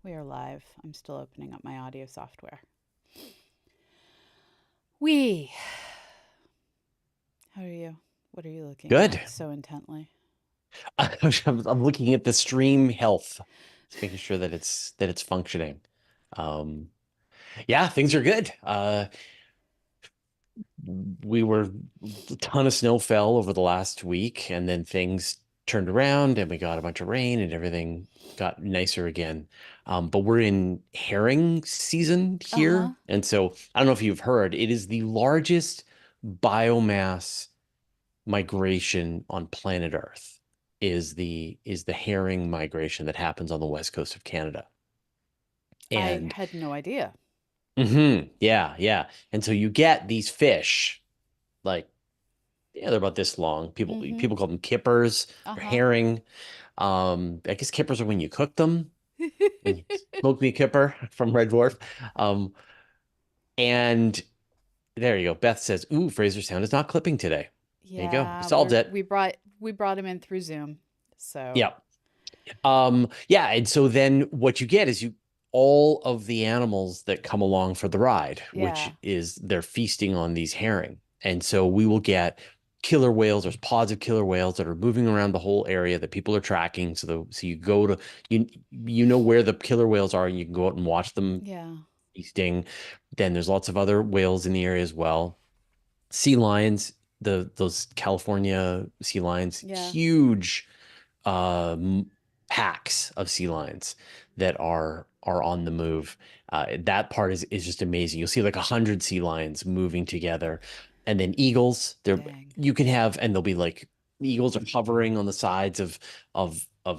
We are live. I'm still opening up my audio software. We. How are you? What are you looking Good. at so intently? I'm looking at the stream health, just making sure that it's functioning. Um, yeah, things are good. We were a ton of snow fell over the last week, and then things turned around, and we got a bunch of rain, and everything got nicer again. But we're in herring season Uh huh. here, and so I don't know if you've heard, it is the largest biomass migration on planet Earth is the herring migration that happens on the west coast of Canada. I And had no idea. yeah, yeah. And so you get these fish, like, yeah, they're about this long. People Mm hmm. people call them kippers Uh or huh. herring. I guess kippers are when you cook them, when you smoke me kipper from Red Dwarf. Um, and there you go. Beth says, "Ooh, Fraser sound is not clipping today." There you go. We Yeah, solved it. we brought him in through Zoom. So, Yeah. Yeah, and so then what you get is you all of the animals that come along for the ride, yeah. which is they're feasting on these herring. And so we will get killer whales. There's pods of killer whales that are moving around the whole area that people are tracking. So you go to you know where the killer whales are, and you can go out and watch them Yeah. feasting. Then there's lots of other whales in the area as well. Sea lions, those California sea lions, Yeah. huge um, packs of sea lions that are on the move. That part is just amazing. You'll see like 100 sea lions moving together, and then eagles. There Dang. you can have, and they'll be like eagles are hovering on the sides of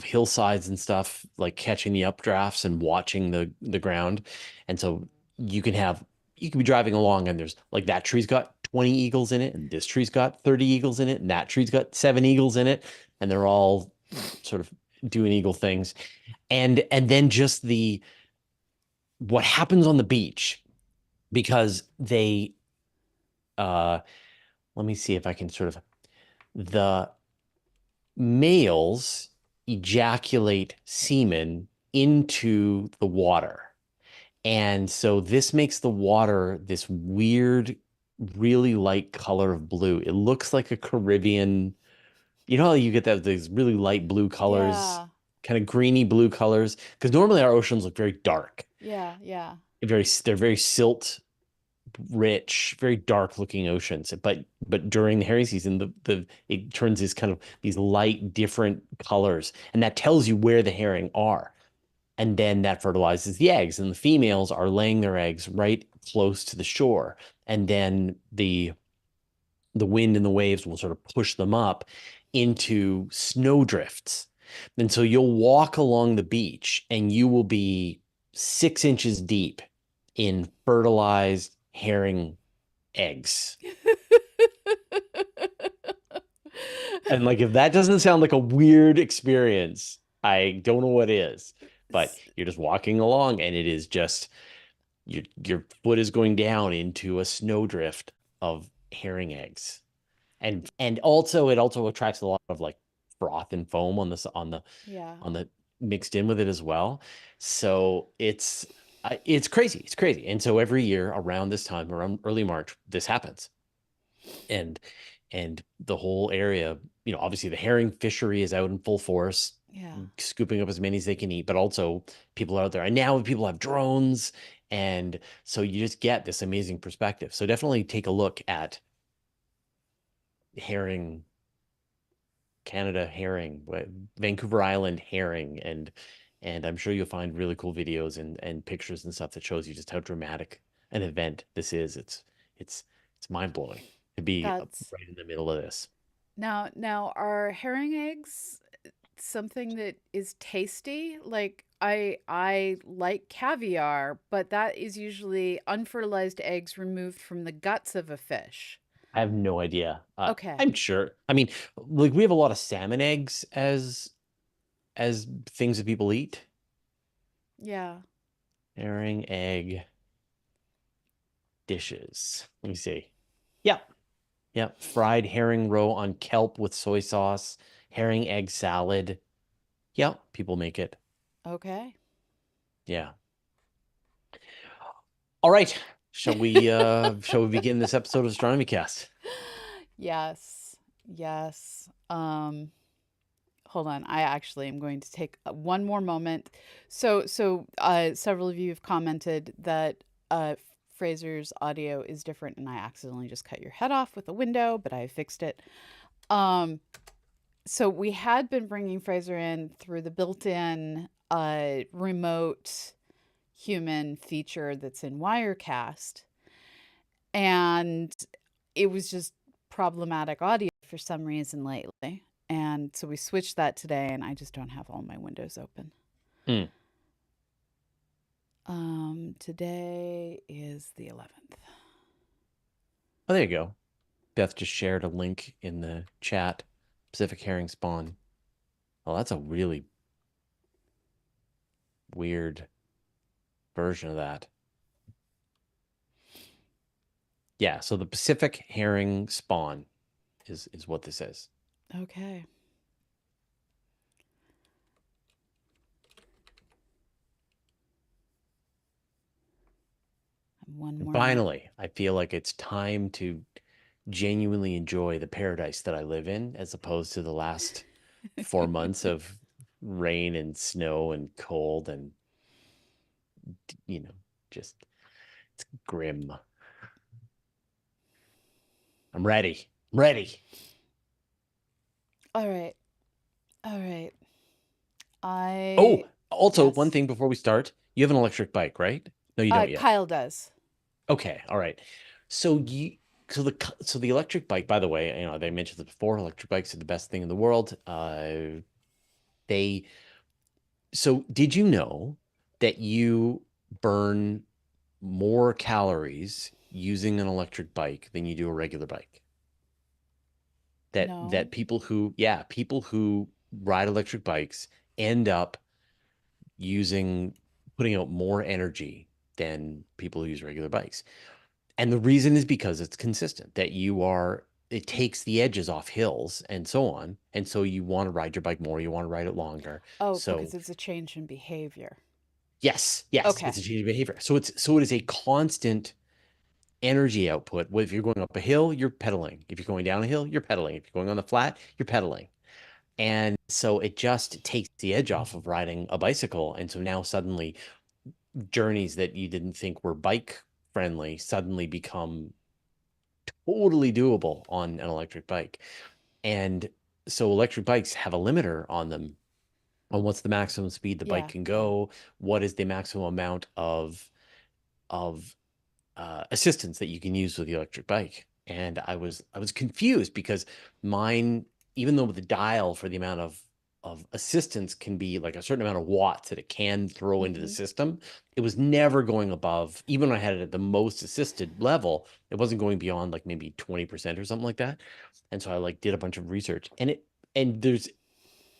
hillsides and stuff, like catching the updrafts and watching the ground. And so you can have you can be driving along and there's like that tree's got 20 eagles in it, and this tree's got 30 eagles in it, and that tree's got 7 eagles in it, and they're all sort of doing eagle things. And then just the what happens on the beach, because they uh let me see if I can sort of the males ejaculate semen into the water. And so this makes the water this weird, really light color of blue. It looks like a Caribbean. You know how you get that these really light blue colors, Yeah. kind of greeny blue colors? Because normally our oceans look very dark, Yeah. Yeah. they're very silt rich, very dark looking oceans. But during the herring season, the it turns this kind of these light, different colors, and that tells you where the herring are. And then that fertilizes the eggs, and the females are laying their eggs right close to the shore. And then the wind and the waves will sort of push them up into snowdrifts. And so you'll walk along the beach and you will be 6 inches deep in fertilized herring eggs. And like, if that doesn't sound like a weird experience, I don't know what is. But you're just walking along and it is just your foot is going down into a snowdrift of herring eggs. And also it also attracts a lot of like froth and foam on this Yeah. on the mixed in with it as well. So it's crazy. It's crazy. And so every year around this time, around early March, this happens. And and the whole area, obviously the herring fishery is out in full force, Yeah. scooping up as many as they can eat, but also people are out there. And now people have drones. And so you just get this amazing perspective. So definitely take a look at herring, Canada herring, Vancouver Island herring, and I'm sure you'll find really cool videos and pictures and stuff that shows you just how dramatic an event this is. It's mind blowing to be That's right in the middle of this. now are herring eggs something that is tasty? Like I like caviar, but that is usually unfertilized eggs removed from the guts of a fish. I have no idea. Okay. I'm sure. I mean, like we have a lot of salmon eggs as things that people eat. Yeah. Herring egg dishes. Let me see. Yep. Yep. Fried herring roe on kelp with soy sauce, herring egg salad. Yep. People make it. Okay. Yeah. All right. Shall we begin this episode of Astronomy Cast? Yes. Yes. Hold on. I actually am going to take one more moment. Several of you have commented that Fraser's audio is different, and I accidentally just cut your head off with a window, but I fixed it. Um, so we had been bringing Fraser in through the built-in remote human feature that's in Wirecast, and it was just problematic audio for some reason lately. And so we switched that today, and I just don't have all my windows open. Hmm. Today is the 11th. Oh, there you go. Beth just shared a link in the chat. Pacific herring spawn. Oh, that's a really weird version of that. Yeah, so the Pacific herring spawn is what this is. Okay. One And more minute. finally, I feel like it's time to genuinely enjoy the paradise that I live in, as opposed to the last 4 months of rain and snow and cold and, you know, just it's grim. I'm ready. I'm ready. All right. All right. Oh, I also one Yes. thing before we start, you have an electric bike, right? No, you don't yet. Kyle does. Okay, all right. So you so the electric bike, by the way, they mentioned this before, electric bikes are the best thing in the world. They so did you know that you burn more calories using an electric bike than you do a regular bike? That No. people who ride electric bikes end up using putting out more energy than people who use regular bikes. And the reason is because it's consistent that it takes the edges off hills and so on. And so you want to ride your bike more, you want to ride it longer. Oh, So because it's a change in behavior. yes, Okay. it's a change of behavior. So it is a constant energy output. If you're going up a hill, you're pedaling. If you're going down a hill, you're pedaling. If you're going on the flat, you're pedaling. And so it just takes the edge off of riding a bicycle. And so now suddenly journeys that you didn't think were bike friendly suddenly become totally doable on an electric bike. And so electric bikes have a limiter on them on what's the maximum speed the bike Yeah. can Yeah. go, what is the maximum amount of assistance that you can use with the electric bike. And I was confused because mine, even though the dial for the amount of assistance can be like a certain amount of watts that it can throw into the Mm-hmm. system, it was never going above, even when I had it at the most assisted level, it wasn't going beyond like maybe 20% or something like that. And so I like did a bunch of research and there's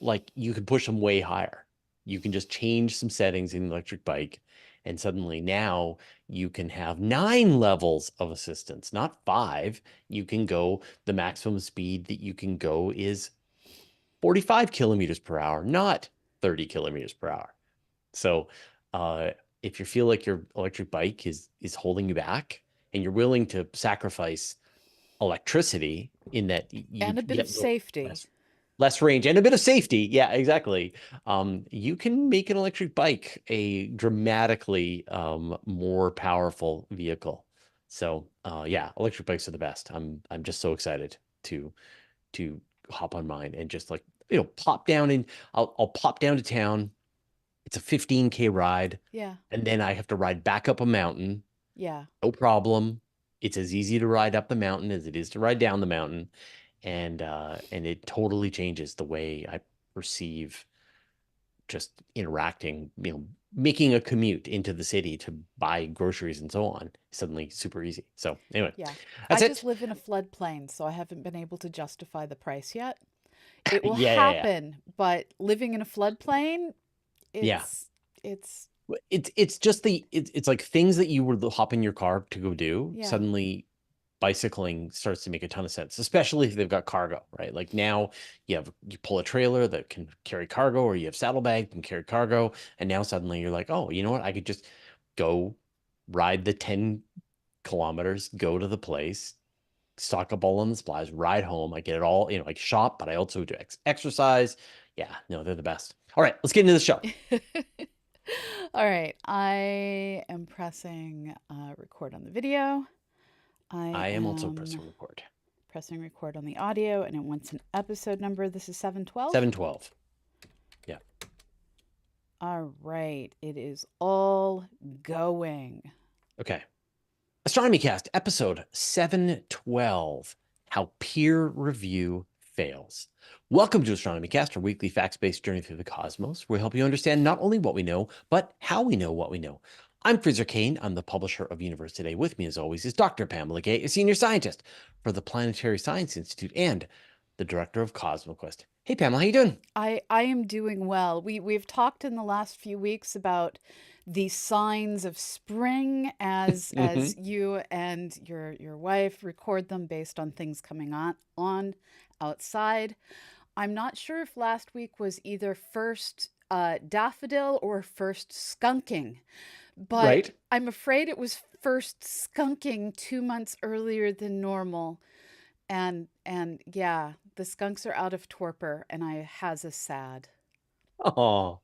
like you can push them way higher. You can just change some settings in the electric bike, and suddenly now you can have 9 levels of assistance, not 5. You can go, the maximum speed that you can go is 45 kilometers per hour, not 30 kilometers per hour. So uh, if you feel like your electric bike is holding you back and you're willing to sacrifice electricity in that you And a bit of get safety. less range and a bit of safety. Yeah, exactly. You can make an electric bike a dramatically more powerful vehicle. So yeah, electric bikes are the best. I'm just so excited to to hop on mine and just like pop down and I'll pop down to town. It's a 15K ride, Yeah. and then I have to ride back up a mountain. Yeah. No problem. It's as easy to ride up the mountain as it is to ride down the mountain, and it totally changes the way I perceive just interacting, making a commute into the city to buy groceries and so on. Suddenly super easy. So anyway, Yeah. I that's just it. live in a floodplain, so I haven't been able to justify the price yet. It will Yeah, yeah, yeah. happen, but living in a floodplain, Yeah. it's It's just it's like things that you would hop in your car to go do yeah. suddenly bicycling starts to make a ton of sense, especially if they've got cargo, right? Like now you pull a trailer that can carry cargo, or you have saddlebag that can carry cargo. And now suddenly you're like, oh, you know what? I could just go ride the 10 kilometers, go to the place, stock up all on the supplies, ride home. I get it all, like shop, but I also do exercise. Yeah, no, they're the best. All right, let's get into the show. All right, I am pressing record on the video. I I am also am pressing record. pressing record on the audio, and it wants an episode number. This is 712. 712. Yeah. All right, it is all going. Okay. Astronomy Cast, episode 712, How Peer Review Fails. Welcome to Astronomy Cast, our weekly facts-based journey through the cosmos. We help you understand not only what we know, but how we know what we know. I'm Fraser Cain. I'm the publisher of Universe Today. With me, as always, is Dr. Pamela, a senior scientist for the Planetary Science Institute and the director of CosmoQuest. Hey, Pamela, how you doing? I am doing well. We've talked in the last few weeks about the signs of spring as you and your wife record them based on things coming on outside. I'm not sure if last week was either first daffodil or first skunking, but Right. I'm afraid it was first skunking 2 months earlier than normal. And yeah, the skunks are out of torpor, and I has a sad. Oh,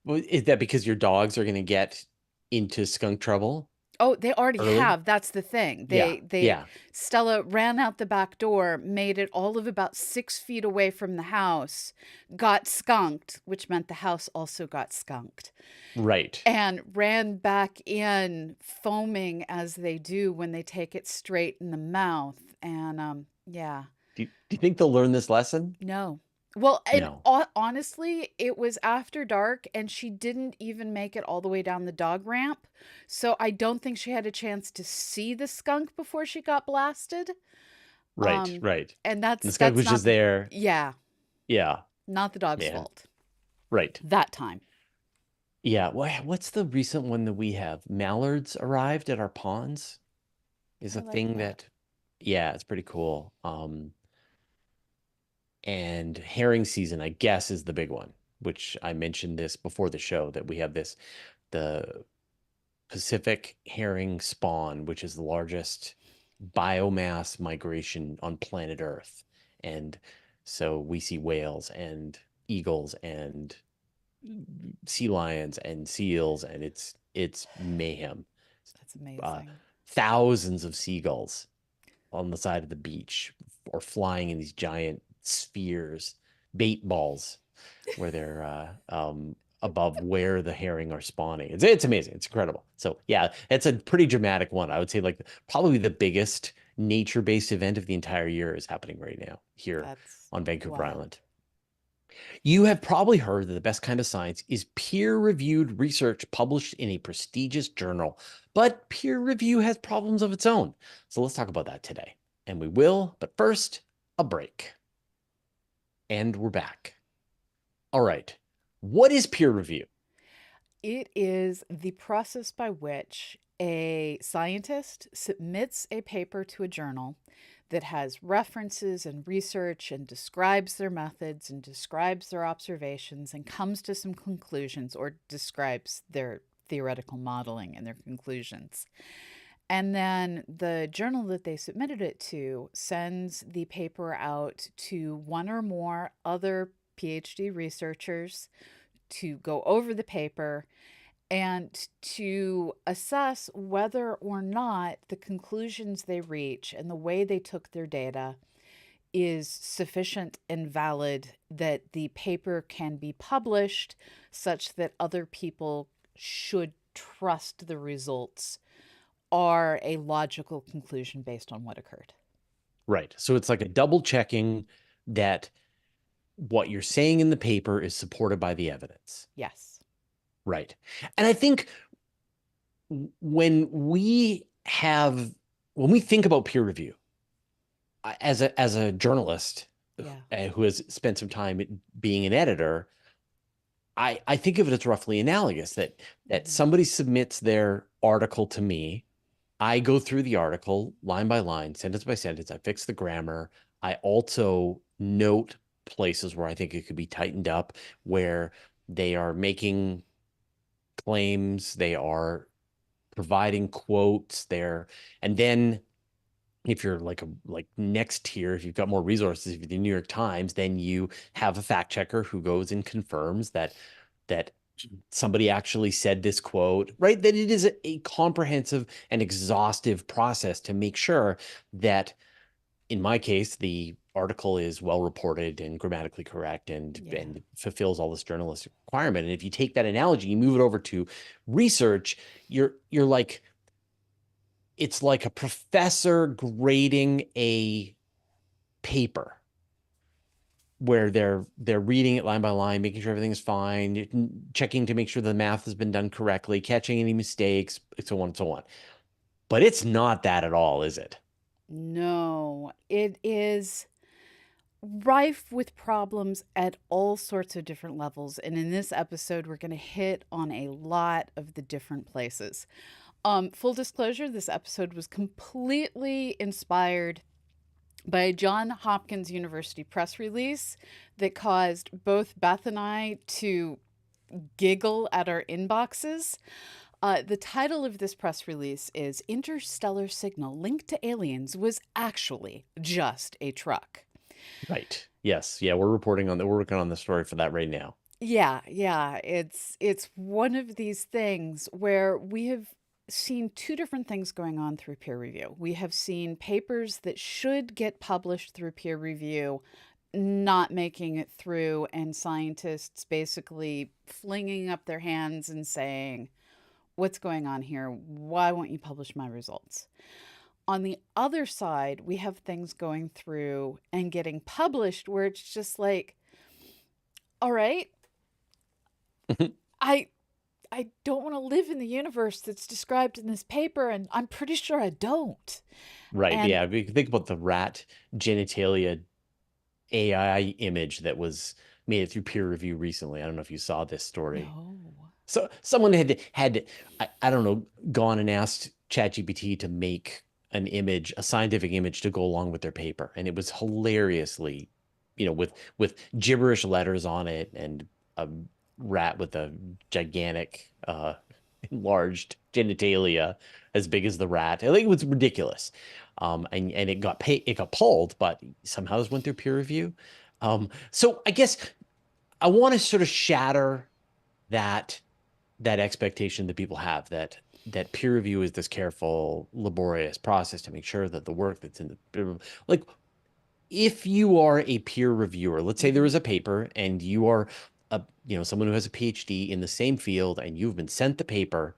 well, is that because your dogs are going to get into skunk trouble Oh, they already early? have. That's the thing. Yeah, They yeah. Stella ran out the back door, made it all of about 6 feet away from the house, got skunked, which meant the house also got skunked, Right. and ran back in, foaming as they do when they take it straight in the mouth. And yeah. Do you think they'll learn this lesson? No. Well, and No. honestly, it was after dark and she didn't even make it all the way down the dog ramp. So I don't think she had a chance to see the skunk before she got blasted. Right, Um right. and And the that's skunk that's was not just the there. yeah, Yeah, not the dog's man. fault. Right. That time. Yeah. What's the recent one that we have? Mallards arrived at our ponds is I a like thing that. that, yeah, it's pretty cool. And herring season, I guess, is the big one, which I mentioned this before the show that we have the Pacific herring spawn, which is the largest biomass migration on planet Earth. And so we see whales and eagles and sea lions and seals, and it's mayhem. That's Uh, amazing. Thousands of seagulls on the side of the beach or flying in these giant spheres, bait balls, where they're above where the herring are spawning. It's amazing. It's incredible. So yeah, it's a pretty dramatic one. I would say like probably the biggest nature-based event of the entire year is happening right now here That's on Vancouver wild. Island. You have probably heard that the best kind of science is peer-reviewed research published in a prestigious journal, but peer review has problems of its own. So let's talk about that today. And we will, but first, a break. And we're back. All right. What is peer review? It is the process by which a scientist submits a paper to a journal that has references and research and describes their methods and describes their observations and comes to some conclusions or describes their theoretical modeling and their conclusions. And then the journal that they submitted it to sends the paper out to one or more other PhD researchers to go over the paper and to assess whether or not the conclusions they reach and the way they took their data is sufficient and valid that the paper can be published such that other people should trust the results are a logical conclusion based on what occurred. Right. So it's like a double checking that what you're saying in the paper is supported by the evidence. Yes. Right. And I think when we think about peer review, as a journalist Yeah. who has spent some time being an editor, I think of it as roughly analogous that Mhm. somebody submits their article to me, I go through the article line by line, sentence by sentence. I fix the grammar. I also note places where I think it could be tightened up, where they are making claims, they are providing quotes there. And then if you're like next tier, if you've got more resources, if you're the New York Times, then you have a fact checker who goes and confirms that somebody actually said this quote, right? That it is a comprehensive and exhaustive process to make sure that, in my case, the article is well reported and grammatically correct Yeah. and fulfills all this journalistic requirement. And if you take that analogy, you move it over to research, you're like, it's like a professor grading a paper where they're reading it line by line, making sure everything is fine, checking to make sure the math has been done correctly, catching any mistakes, so on and so on. But it's not that at all, is it? No, it is rife with problems at all sorts of different levels. And in this episode, we're going to hit on a lot of the different places. Full disclosure, this episode was completely inspired by a Johns Hopkins University press release that caused both Beth and I to giggle at our inboxes. The title of this press release is Interstellar Signal Linked to Aliens Was Actually Just a Truck. Right. Yes. Yeah, we're reporting on that. We're working on the story for that right now. Yeah, it's one of these things where we have seen two different things going on through peer review. We have seen papers that should get published through peer review not making it through, and scientists basically flinging up their hands and saying, "What's going on here? Why won't you publish my results?" On the other side, we have things going through and getting published where it's just like, all right, I I don't want to live in the universe that's described in this paper, and I'm pretty sure I don't. Right. And Yeah. If you think about the rat genitalia AI image that was made it through peer review recently. I don't know if you saw this story. no. So someone had I don't know, gone and asked ChatGPT to make an image, a scientific image to go along with their paper, and it was hilariously, with gibberish letters on it and a rat with a gigantic, enlarged genitalia as big as the rat. I think it was ridiculous, and it got pulled, but somehow this went through peer review. So I guess I want to sort of shatter that expectation that people have that peer review is this careful, laborious process to make sure that the work that's in the, like, if you are a peer reviewer, let's say there Mhm. is a paper and you are someone who has a PhD in the same field and you've been sent the paper,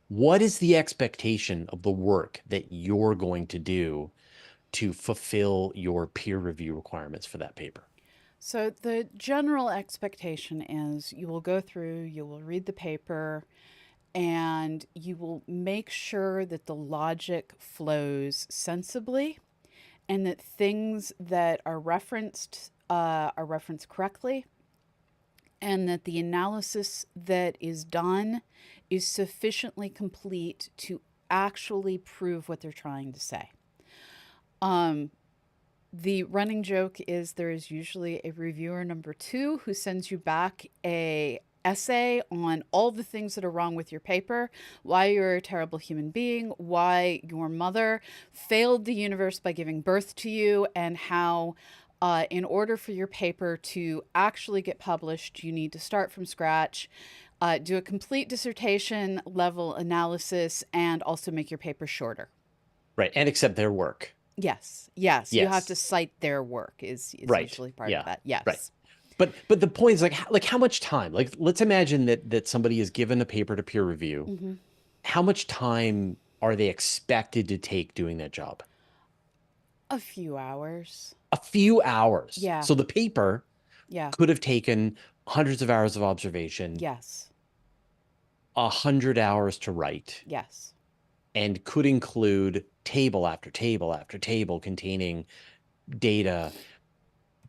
what is the expectation of the work that you're going to do to fulfill your peer review requirements for that paper? So the general expectation is you will go through, you will read the paper, and you will make sure that the logic flows sensibly and that things that are referenced correctly, and that the analysis that is done is sufficiently complete to actually prove what they're trying to say. Um, the running joke is there is usually a reviewer number two who sends you back a essay on all the things that are wrong with your paper, why you're a terrible human being, why your mother failed the universe by giving birth to you, and how in order for your paper to actually get published, you need to start from scratch, do a complete dissertation level analysis, and also make your paper shorter. Right. And accept their work. Yes, you have to Yes. cite their work is Right. usually part of Yeah. that. Right. Yes. But the point is, like how much time? Like, let's imagine that somebody is given a paper to peer review. Hmm. How much time are they expected to take doing that job? A few hours. A few hours. Yeah. So the paper Yeah. could have taken hundreds of hours of observation, Yes. 100 hours to write, Yes. and could include table after table after table containing data.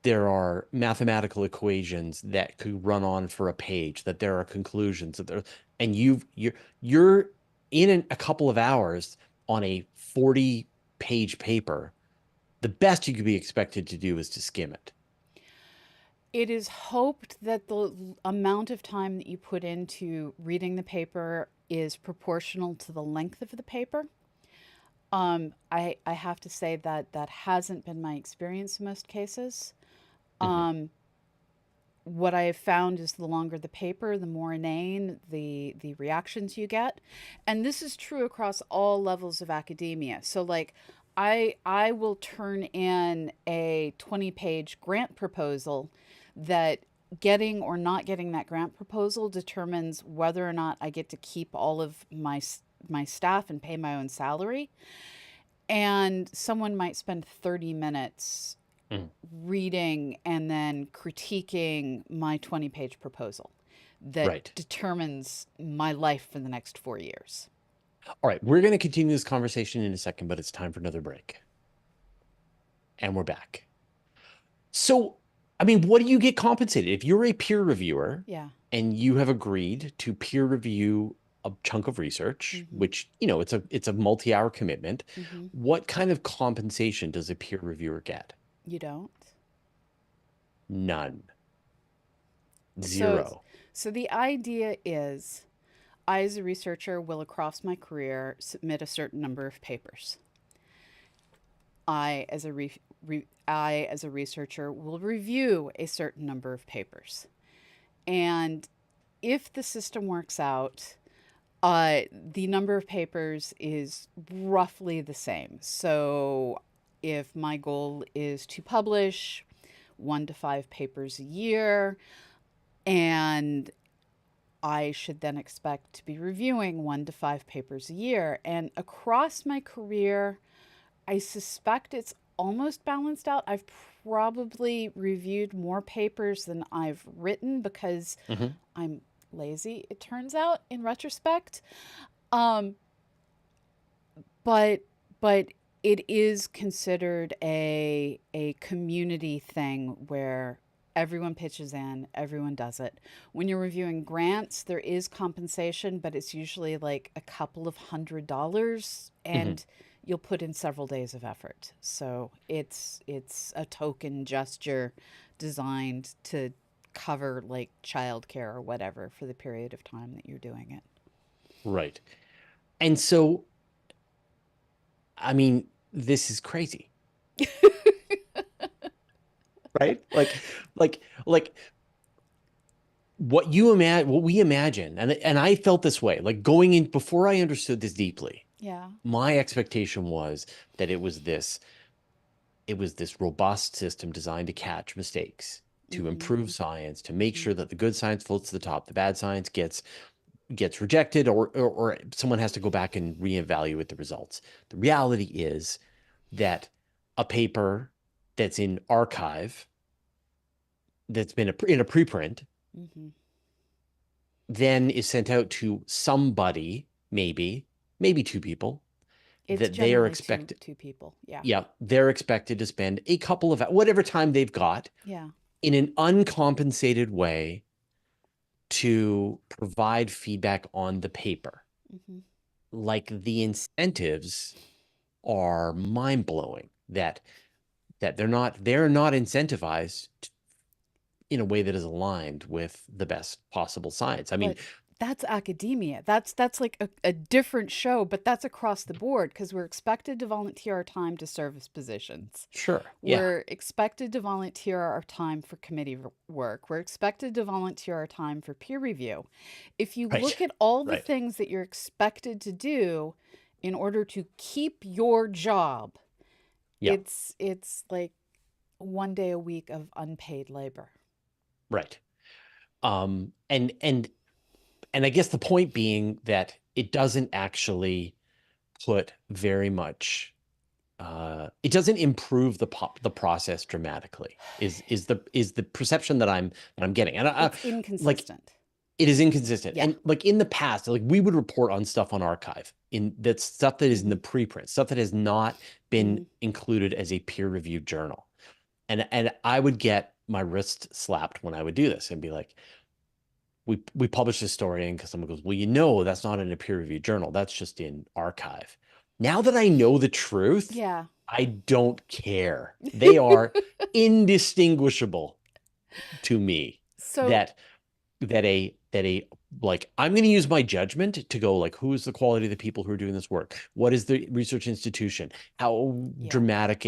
There are mathematical equations that could run on for a page, that there are conclusions that there, and you're in a couple of hours on a 40-page paper, the best you could be expected to do is to skim it. It is hoped that the amount of time that you put into reading the paper is proportional to the length of the paper. I have to say that that hasn't been my experience in most cases. Mhm. Um, what I have found is the longer the paper, the more inane the reactions you get, and this is true across all levels of academia. So, like, I will turn in a 20-page grant proposal that getting or not getting that grant proposal determines whether or not I get to keep all of my staff and pay my own salary. And someone might spend 30 minutes Mhm. reading and then critiquing my 20-page proposal that Right. determines my life for the next 4 years. All right, we're going to continue this conversation in a second, but it's time for another break. And we're back. So, I mean, what do you get compensated? If you're a peer reviewer Yeah. and you have agreed to peer review a chunk of research, Mm-hmm. which, it's a multi-hour commitment, Mm-hmm. what kind of compensation does a peer reviewer get? You don't. None. So, Zero. so the idea is, I as a researcher will across my career submit a certain number of papers. I as a researcher will review a certain number of papers, and if the system works out, the number of papers is roughly the same. So if my goal is to publish 1 to 5 papers a year, and I should then expect to be reviewing 1 to 5 papers a year. And across my career, I suspect it's almost balanced out. I've probably reviewed more papers than I've written because Mhm. I'm lazy, it turns out, in retrospect. Um, but but it is considered a community thing where everyone pitches in, everyone does it. When you're reviewing grants, there is compensation, but it's usually like a couple of $100, Mhm. and you'll put in several days of effort. So it's a token gesture designed to cover like childcare or whatever for the period of time that you're doing it. Right. And so, I mean, this is crazy, right? Like what we imagine, and I felt this way, like going in before I understood this deeply. Yeah. My expectation was that it was this robust system designed to catch mistakes, to Mm-hmm. improve science, to make Mm-hmm. sure that the good science floats to the top, the bad science gets rejected, or someone has to go back and reevaluate the results. The reality is that a paper that's in archive, that's been in a preprint, Mm-hmm. then is sent out to somebody, maybe two people, It's that they are generally two expected, two people. Yeah. yeah, they're expected to spend a couple of whatever time they've got Yeah. in an uncompensated way to provide feedback on the paper. Mm-hmm. Like, the incentives are mind-blowing, that they're not incentivized in a way that is aligned with the best possible science. I mean, But that's academia. That's like a different show, but that's across the board because we're expected to volunteer our time to service positions. sure, yeah, We're expected to volunteer our time for committee work. We're expected to volunteer our time for peer review. If you right, look at all the right, things that you're expected to do in order to keep your job, yeah, it's like 1 day a week of unpaid labor. right. And I guess the point being that it doesn't actually put very much it doesn't improve the process dramatically, is the perception that I'm getting. And It's like, inconsistent. it is inconsistent. Yeah. And like in the past, like we would report on stuff on archive, in that stuff that is in Mm-hmm. the preprint, stuff that has not Mm-hmm. been included as a peer-reviewed journal. And I would get my wrist slapped when I would do this and be like, we published this story, and because someone goes, well, you know, that's not in a peer-reviewed journal. That's just in archive. Now that I know the truth, Yeah. I don't care. They are indistinguishable to me. So, That that a like I'm going to use my judgment to go like who is the quality of the people who are doing this work? What is the research institution? How yeah. dramatic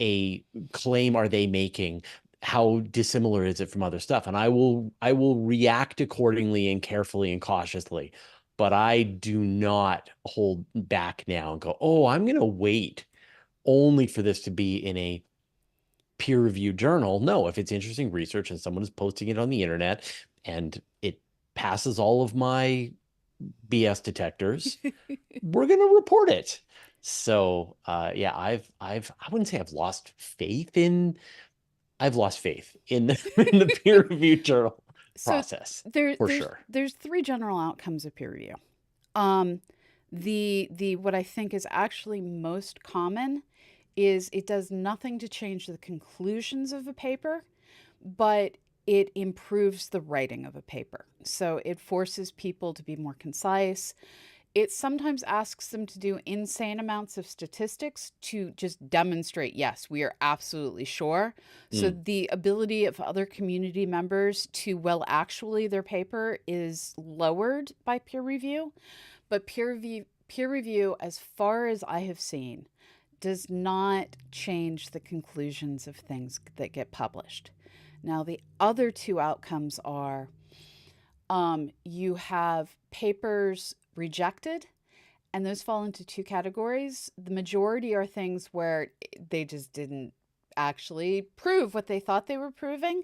a claim are they making? How dissimilar is it from other stuff? And I will react accordingly and carefully and cautiously. But I do not hold back now and go, "Oh, I'm going to wait only for this to be in a peer-reviewed journal." No, if it's interesting research and someone is posting it on the internet and it passes all of my BS detectors, we're going to report it. So, yeah, I wouldn't say I've lost faith in in the peer-reviewed journal So process there for there's sure. there's three general outcomes of peer review. Um the what I think is actually most common is it does nothing to change the conclusions of a paper, but it improves the writing of a paper. So it forces people to be more concise. It sometimes asks them to do insane amounts of statistics to just demonstrate, yes, we are absolutely sure. So Mm. the ability of other community members to, well, actually, their paper is lowered by peer review. But peer review, as far as I have seen, does not change the conclusions of things that get published. Now, the other two outcomes are you have papers rejected, and those fall into two categories. The majority are things where they just didn't actually prove what they thought they were proving,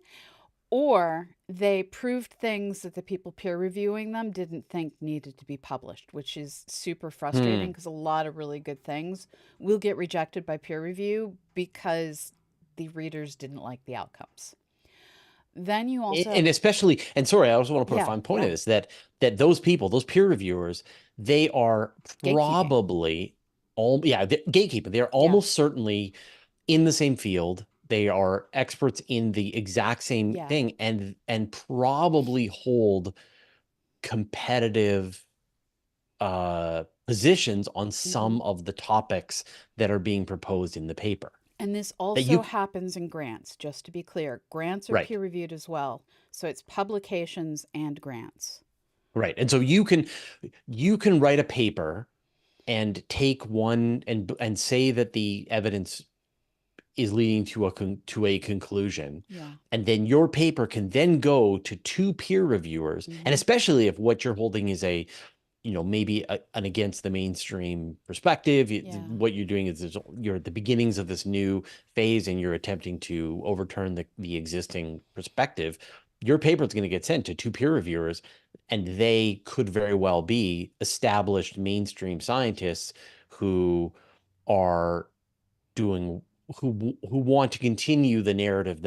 or they proved things that the people peer reviewing them didn't think needed to be published, which is super frustrating Hmm. because a lot of really good things will get rejected by peer review because the readers didn't like the outcomes. Then you also, And especially, and sorry, I also want to put a yeah, fine point yeah, in this, that those people, those peer reviewers, they are gatekeeping. probably all, yeah, gatekeeping. They're Yeah, almost certainly in the same field. They are experts in the exact same yeah. thing, and probably hold competitive positions on Hmm. some of the topics that are being proposed in the paper. And this That also you happens in grants, just to be clear. Grants are right. peer reviewed as well. So it's publications and grants. Right. And so you can write a paper and take one and say that the evidence is leading to a conclusion, Yeah. and then your paper can then go to two peer reviewers, and Hmm. especially if what you're holding is maybe an against the mainstream perspective. Yeah. What you're doing is you're at the beginnings of this new phase and you're attempting to overturn the existing perspective. Your paper is going to get sent to two peer reviewers, and they could very well be established mainstream scientists who are doing who want to continue the narrative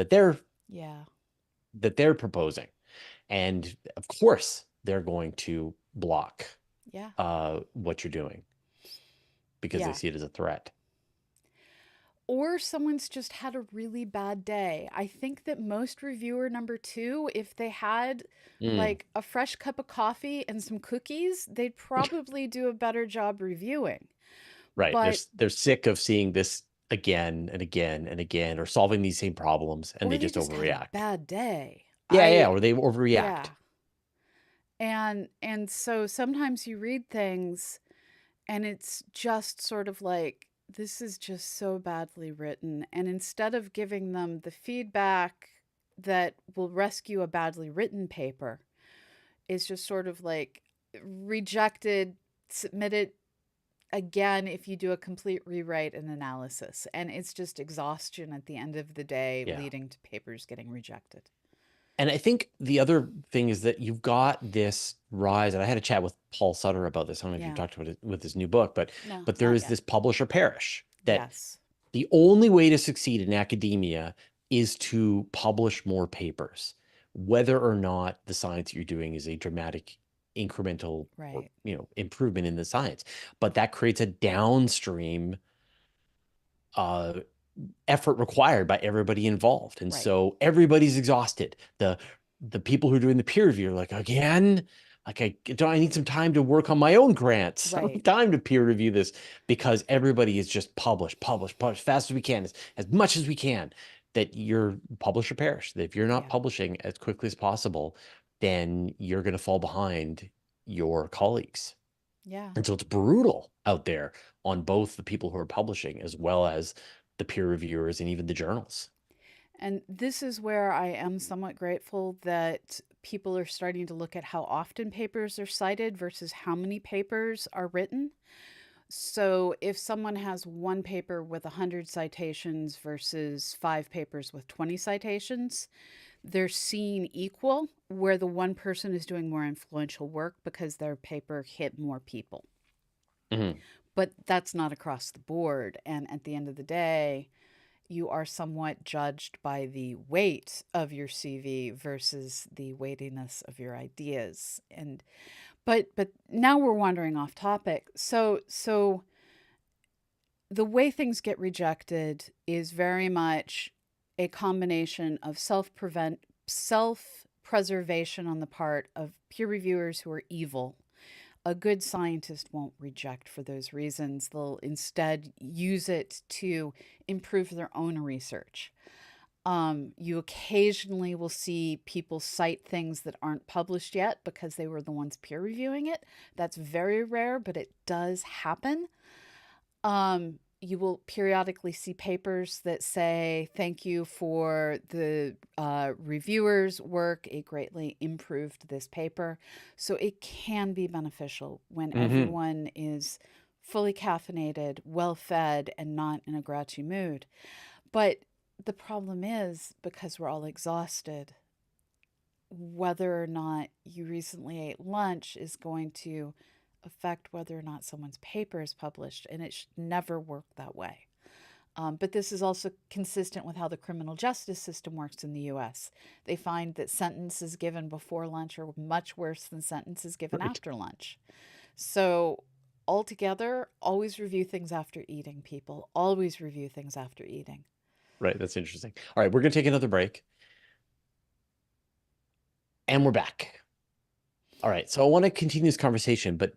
Yeah. that they're proposing. And of course, they're going to block Yeah. what you're doing because they Yeah. see it as a threat. Or someone's just had a really bad day. I think that most reviewer number two, if they had Mm, like a fresh cup of coffee and some cookies, they'd probably do a better job reviewing. right. They're But, they're sick of seeing this again and again and again, or solving these same problems, and or they they just just had a overreact. bad day. Yeah, yeah, I, or they yeah. overreact. And so sometimes you read things and it's just sort of like, this is just so badly written. And instead of giving them the feedback that will rescue a badly written paper, it's just sort of like rejected, submit it again if you do a complete rewrite and analysis. And it's just exhaustion at the end of the day, Yeah. leading to papers getting rejected. And I think the other thing is that you've got this rise, and I had a chat with Paul Sutter about this. I don't know if you've Yeah. talked about it with his new book, but No, there not is yet. this publisher perish that Yes. the only way to succeed in academia is to publish more papers, whether or not the science you're doing is a dramatic incremental or Right. improvement in the science. But that creates a downstream uh, effort required by everybody involved. And Right. so everybody's exhausted. the people who are doing the peer review are like, again, like I need some time to work on my own grants. I don't Right. have time to peer review this, because everybody is just publish fast as we can, as much as we can. That you're publish or perish. That if you're not Yeah. publishing as quickly as possible, then you're going to fall behind your colleagues. Yeah. And so it's brutal out there on both the people who are publishing as well as the peer reviewers and even the journals. And this is where I am somewhat grateful that people are starting to look at how often papers are cited versus how many papers are written. So if someone has one paper with 100 citations versus five papers with 20 citations, they're seen equal, where the one person is doing more influential work because their paper hit more people. Mhm. But that's not across the board. And at the end of the day, you are somewhat judged by the weight of your CV versus the weightiness of your ideas. And but now we're wandering off topic. So the way things get rejected is very much a combination of self preservation on the part of peer reviewers who are evil. A good scientist won't reject for those reasons. They'll instead use it to improve their own research. You occasionally will see people cite things that aren't published yet because they were the ones peer reviewing it. That's very rare, but it does happen. You will periodically see papers that say, thank you for the reviewer's work. It greatly improved this paper. So it can be beneficial when Mhm. everyone is fully caffeinated, well fed, and not in a grouchy mood. But the problem is, because we're all exhausted, whether or not you recently ate lunch is going to affect whether or not someone's paper is published, and it should never work that way. But this is also consistent with how the criminal justice system works in the US. They find that sentences given before lunch are much worse than sentences given Right. after lunch. So, altogether, always review things after eating, people. Always review things after eating. Right. That's interesting. All right, we're gonna take another break, and we're back. All right. So I want to continue this conversation, but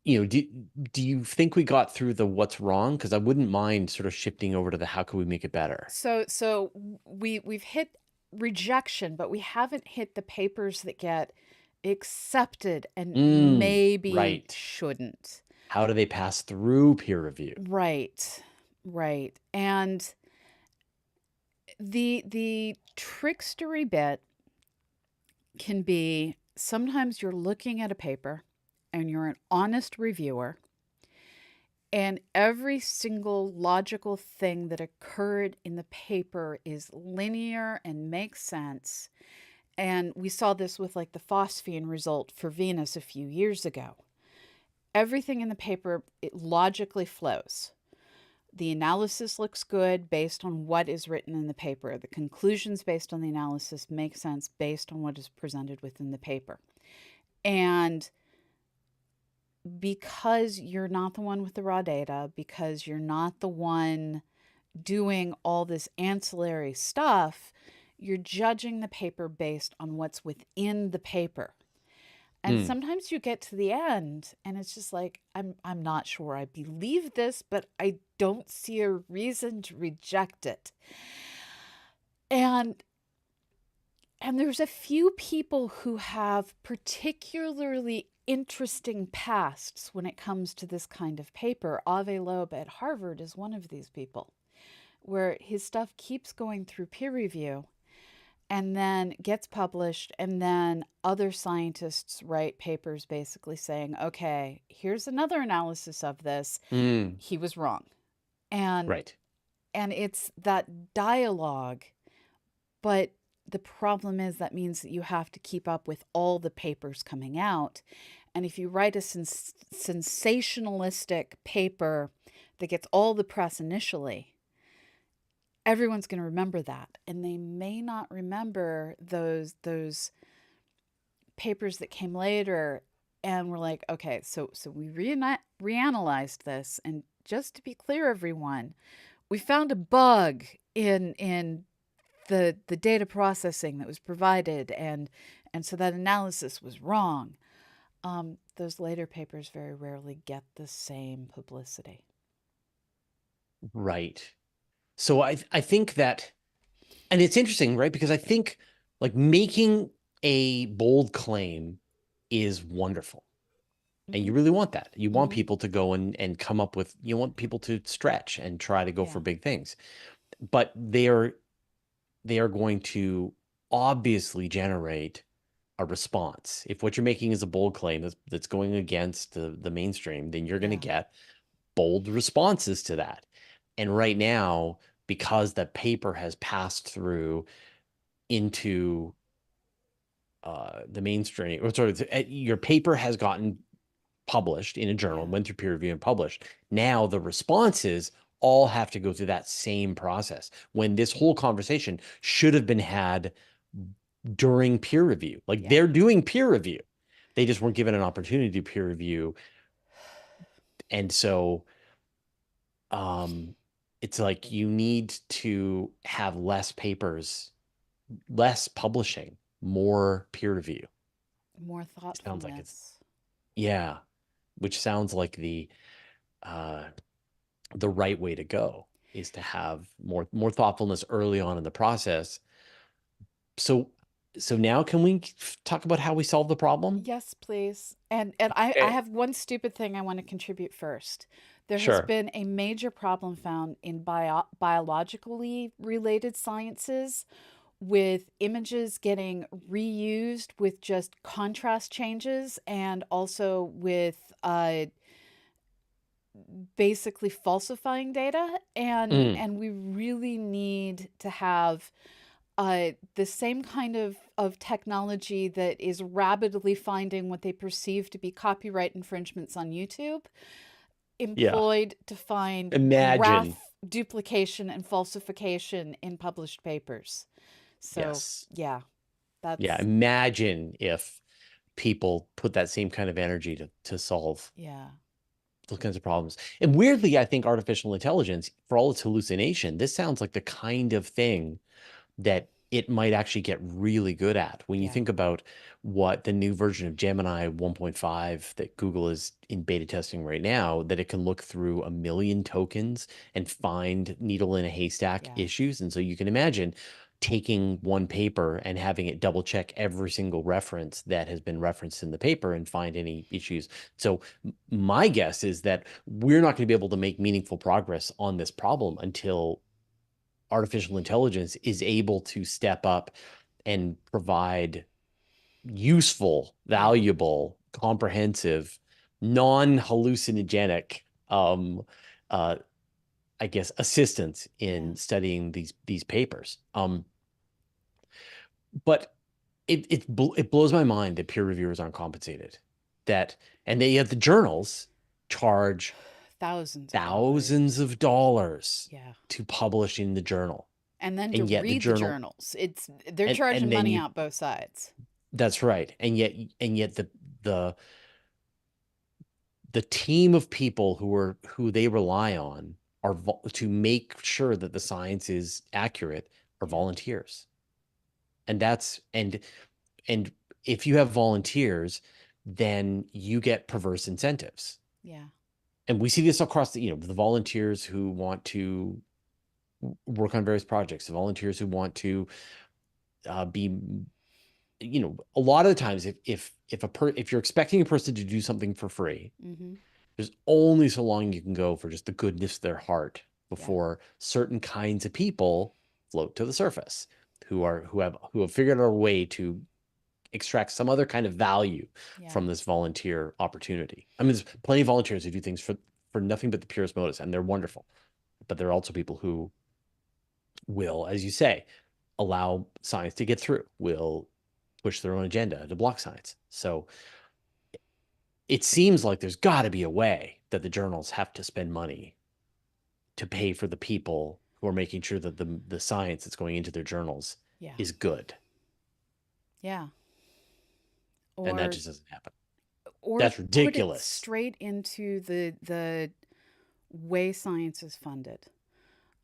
do you think we got through the what's wrong? Because I wouldn't mind sort of shifting over to the how can we make it better. So we've hit rejection, but we haven't hit the papers that get accepted and maybe Right. shouldn't. How do they pass through peer review? Right. Right. And the trickstery bit can be sometimes you're looking at a paper and you're an honest reviewer, and every single logical thing that occurred in the paper is linear and makes sense. And we saw this with like the phosphine result for Venus a few years ago. Everything in the paper, it logically flows. The analysis looks good based on what is written in the paper. The conclusions based on the analysis make sense based on what is presented within the paper. And because you're not the one with the raw data, because you're not the one doing all this ancillary stuff, you're judging the paper based on what's within the paper. And Mm, sometimes you get to the end and it's just like, I'm not sure I believe this, but I don't see a reason to reject it. And there's a few people who have particularly interesting pasts when it comes to this kind of paper. Ave Loeb at Harvard is one of these people, where his stuff keeps going through peer review and then gets published, and then other scientists write papers basically saying, okay, here's another analysis of this. mm, He was wrong. And right. it's that dialogue, but the problem is that means that you have to keep up with all the papers coming out. And if you write a sensationalistic paper that gets all the press initially, everyone's going to remember that, and they may not remember those papers that came later. And we're like, okay, so we reanalyzed this, and just to be clear, everyone, we found a bug in the data processing that was provided, and so that analysis was wrong. Those later papers very rarely get the same publicity. Right. So I think that, and it's interesting, right? Because I think like making a bold claim is wonderful. And Mm-hmm. you really want that. You want Mm-hmm. people to go and come up with, you want people to stretch and try to go for Yeah. big things. But they are going to obviously generate a response. If what you're making is a bold claim that's going against the mainstream, then you're going to Yeah. get bold responses to that. And right now, because the paper has passed through into the mainstream, or sorry, your paper has gotten published in a journal, Yeah. went through peer review and published. Now the responses all have to go through that same process when this whole conversation should have been had during peer review. Like Yeah. they're doing peer review. They just weren't given an opportunity to peer review. And so um it's like you need to have less papers, less publishing, more peer review. More It sounds like it's, thoughtfulness. yeah, which sounds like uh the right way to go is to have more thoughtfulness early on in the process. So so now can we talk about how we solve the problem? Yes, please. And I Okay. have one stupid thing I want to contribute first. There has Sure. been a major problem found in biologically related sciences with images getting reused with just contrast changes, and also with basically falsifying data, Mm, and we really need to have the same kind of technology that is rapidly finding what they perceive to be copyright infringements on YouTube yeah. employed to find Imagine. graph duplication and falsification in published papers. So, Yes. yeah, Yeah. that's, Imagine if people put that same kind of energy to solve yeah, those kinds of problems. And weirdly, I think artificial intelligence, for all its hallucination, this sounds like the kind of thing that it might actually get really good at. When you yeah, think about what the new version of Gemini 1.5 that Google is in beta testing right now, that it can look through a million tokens and find needle in a haystack yeah, issues. And so you can imagine taking one paper and having it double check every single reference that has been referenced in the paper and find any issues. So my guess is that we're not going to be able to make meaningful progress on this problem until artificial intelligence is able to step up and provide useful, yeah, valuable, comprehensive, non-hallucinogenic, uh, I guess, assistance yeah. in studying these papers. But it blows my mind that peer reviewers aren't compensated. That and they, yet the journals charge Thousands of thousands dollars. of dollars Yeah. to publish in the journal, And then to and yet the read the journal journals, it's they're and charging then money you out both sides. that's right. And yet the the team of people who they rely on to make sure that the science is accurate are Yeah. volunteers. And that's and if you have volunteers, then you get perverse incentives. Yeah. And we see this across the volunteers who want to work on various projects, the volunteers who want to be a lot of the times if you're expecting a person to do something for free, Mm-hmm. there's only so long you can go for just the goodness of their heart Yeah. before certain kinds of people float to the surface who have figured out a way to extract some other kind of value Yeah. from this volunteer opportunity. I mean, there's plenty of volunteers who do things for nothing but the purest motives, and they're wonderful. But there are also people who will, as you say, allow science to get through, will push their own agenda to block science. So it seems like there's got to be a way that the journals have to spend money to pay for the people who are making sure that the science that's going into their journals Yeah. is good. Yeah. And that Or just doesn't happen. or That's put it ridiculous. straight into the way science is funded.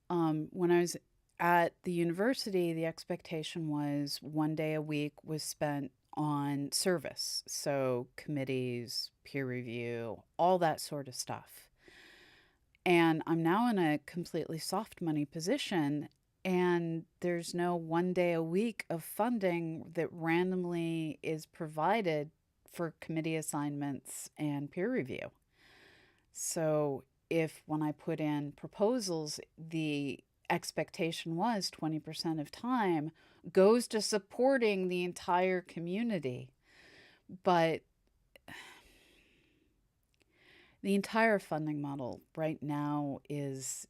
When I was at the university, the expectation was 1 day a week was spent on service. So, committees, peer review, all that sort of stuff. And I'm now in a completely soft money position, and there's no 1 day a week of funding that randomly is provided for committee assignments and peer review. So if when I put in proposals, the expectation was 20% of time goes to supporting the entire community, but the entire funding model right now is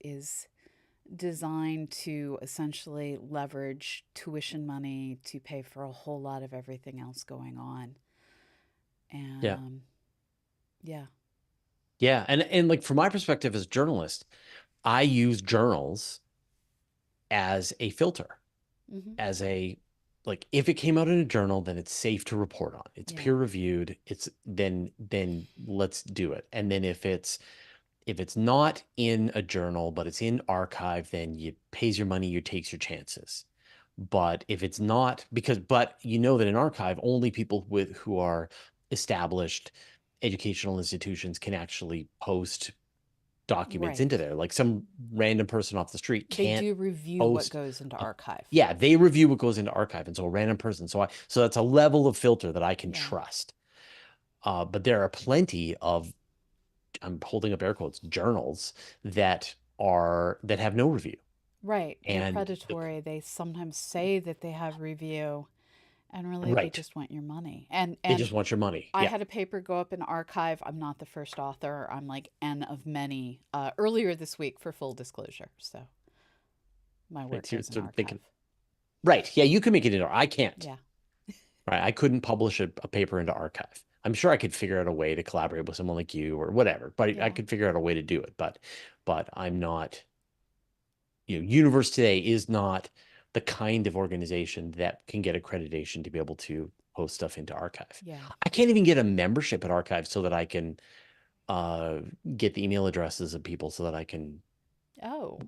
designed to essentially leverage tuition money to pay for a whole lot of everything else going on. And Yeah. yeah. Yeah. And like from my perspective as a journalist, I use journals as a filter, Mm-hmm. as a like if it came out in a journal, then it's safe to report on. It's Yeah. peer reviewed. It's then let's do it. And then if it's not in a journal, but it's in archive, then you pays your money, you takes your chances. But if it's not, but you know that in archive, only people with who are established educational institutions can actually post documents into Right. there. Like some random person off the street They can't do review what post. goes into uh, archive. yeah, they review what goes into archive, and so a random person. So that's a level of filter that I can Yeah. trust. But there are plenty of, I'm holding up air quotes, journals that have no review, Right. They're and predatory. They sometimes say that they have review, and really they right, just want your money. And they and just want your money. I Yeah, had a paper go up in archive. I'm not the first author. I'm like N of many. Earlier this week, for full disclosure. So my work right. So you're goes in sort of archive. thinking, right? Yeah, you can make it into. I can't. Yeah. Right, I couldn't publish a paper into archive. I'm sure I could figure out a way to collaborate with someone like you or whatever, but I Yeah. could figure out a way to do it. But I'm not, Universe Today is not the kind of organization that can get accreditation to be able to post stuff into archive. Yeah. I can't even get a membership at archive so that I can uh, get the email addresses of people so that I can Oh,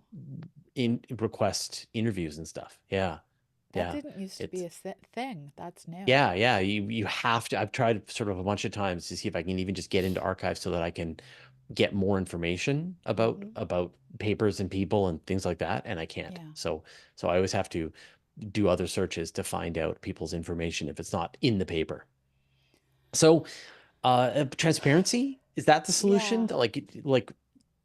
in request interviews and stuff. Yeah, that yeah. didn't used to be It's a thing. That's new. Yeah, yeah. You have to. I've tried sort of a bunch of times to see if I can even just get into archives so that I can get more information Mm-hmm. about papers and people and things like that, and I can't. Yeah. So I always have to do other searches to find out people's information if it's not in the paper. So transparency, is that the solution? Yeah. Like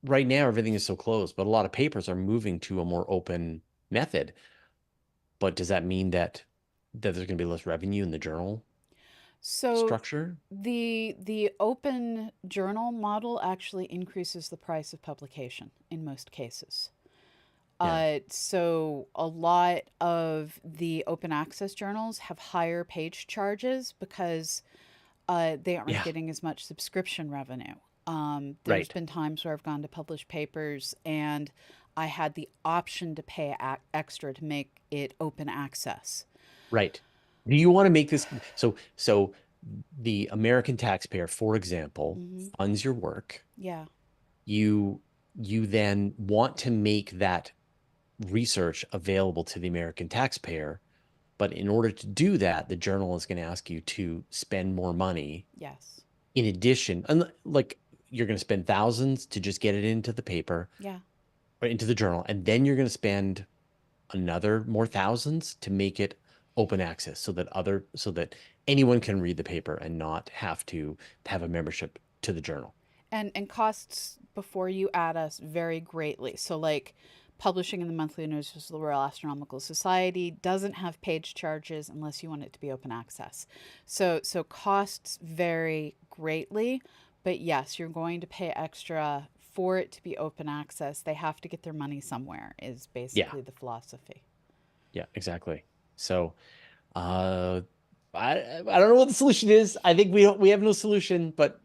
right now everything is so closed, but a lot of papers are moving to a more open method. But does that mean that there's going to be less revenue in the journal So structure? the open journal model actually increases the price of publication in most cases. Yeah. So a lot of the open access journals have higher page charges because they aren't Yeah. getting as much subscription revenue. There's Right. been times where I've gone to publish papers and I had the option to pay extra to make it open access. Right. Do you want to make this so the American taxpayer, for example, Hmm. funds your work. Yeah. You you then want to make that research available to the American taxpayer, but in order to do that, the journal is going to ask you to spend more money Yes. in addition. And like you're going to spend thousands to just get it into the paper Yeah. or into the journal, and then you're going to spend another more thousands to make it open access so that anyone can read the paper and not have to have a membership to the journal. And costs before you add us vary greatly. So like publishing in the monthly news of the Royal Astronomical Society doesn't have page charges unless you want it to be open access. So costs vary greatly, but yes, you're going to pay extra for it to be open access. They have to get their money somewhere is Yeah, basically the philosophy. yeah, exactly. So uh I don't know what the solution is. I think we have no solution, but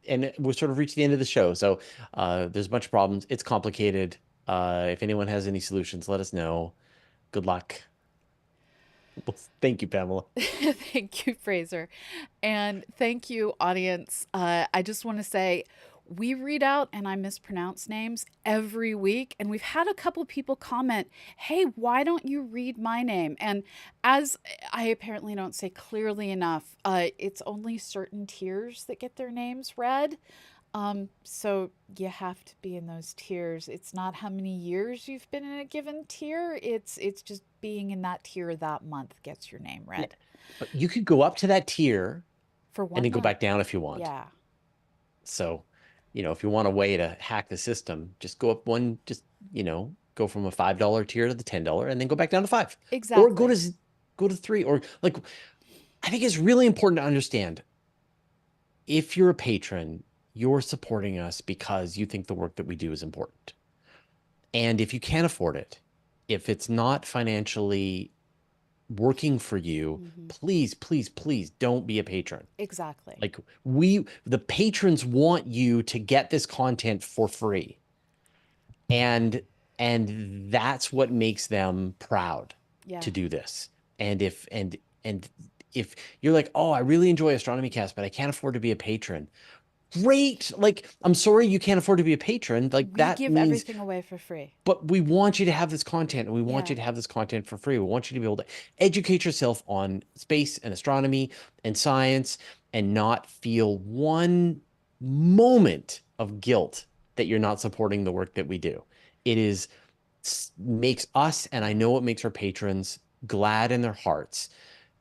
and we're sort of reached the end of the show. So there's a bunch of problems. It's complicated. If anyone has any solutions, let us know. Good luck. Well, thank you, Pamela. Thank you, Fraser. And thank you, audience. I just want to say We read out and I mispronounce names every week. And we've had a couple people comment, hey, why don't you read my name? And as I apparently don't say clearly enough, it's only certain tiers that get their names read. So you have to be in those tiers. It's not how many years you've been in a given tier. It's just being in that tier that month gets your name Yeah. read But you could go up to that tier for and one then go month. back down if you want. Yeah, So, if you want a way to hack the system, just go up one, just, go from a $5 tier to the $10 and then go back down to five. Or exactly. go to three. Or like I think it's really important to understand if you're a patron, you're supporting us because you think the work that we do is important. And if you can't afford it, if it's not financially working for you, Hmm. please, please, please don't be a patron. Exactly. Like the patrons want you to get this content for free. And that's what makes them proud Yeah. to do this. And if you're like, oh, I really enjoy Astronomy Cast, but I can't afford to be a patron. Great. Like, I'm sorry you can't afford to be a patron. Like We that give means, everything away for free. but we want you to have this content and we want you Yeah. to have this content for free. We want you to be able to educate yourself on space and astronomy and science and not feel one moment of guilt that you're not supporting the work that we do. It is makes us, and I know it makes our patrons glad in their hearts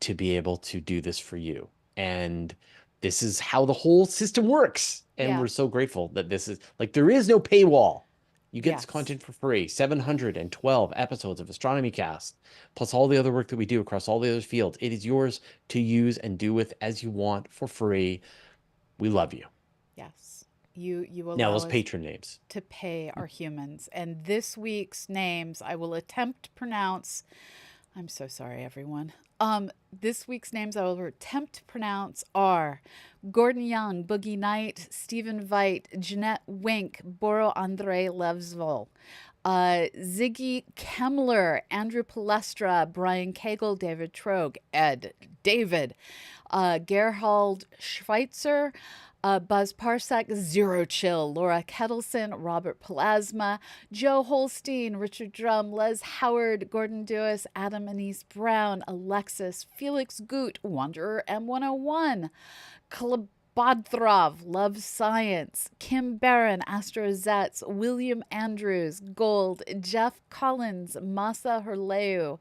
to be able to do this for you. And this is how the whole system works. And Yeah. we're so grateful that this is like, there is no paywall. You get this Yes. content for free 712 episodes of Astronomy Cast, plus all the other work that we do across all the other fields. It is yours to use and do with as you want for free. We love you. Yes. You Now, allow those us patron names. to pay our humans. And this week's names I will attempt to pronounce. I'm so sorry, everyone. This week's names I will attempt to pronounce are Gordon Young, Boogie Knight, Stephen Veit, Jeanette Wink, Boro Andre Levsville, Ziggy Kemmler, Andrew Palestra, Brian Cagle, David Trogue, Ed, David, Gerhard Schweitzer, Buzz Parsak, Zero Chill, Laura Kettleson, Robert Plasma, Joe Holstein, Richard Drum, Les Howard, Gordon Dewis, Adam Anise Brown, Alexis, Felix Goot, Wanderer M101, Klabodthrov, Love Science, Kim Barron, Astrozetts, William Andrews, Gold, Jeff Collins, Masa Herleu,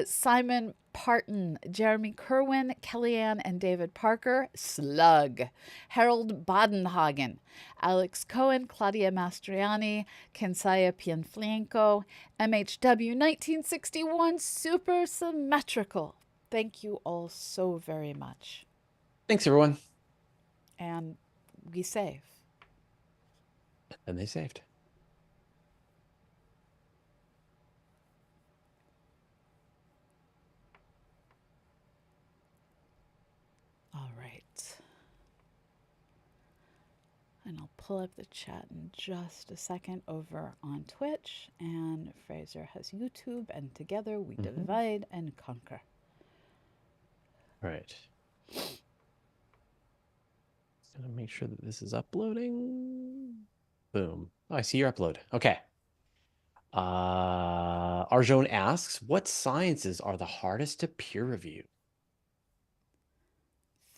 Simon Parton, Jeremy Kerwin, Kellyanne and David Parker, Slug, Harold Badenhagen, Alex Cohen, Claudia Mastriani, Kensaya Pianflanco, MHW 1961, Super Symmetrical. Thank you all so very much. Thanks, everyone. And we save. And they saved. All right. And I'll pull up the chat in just a second over on Twitch. And Fraser has YouTube, and together we Mm-hmm. divide and conquer. All right. Gonna make sure that this is uploading. Boom. Oh, I see your upload. Okay. Arjone asks, what sciences are the hardest to peer review?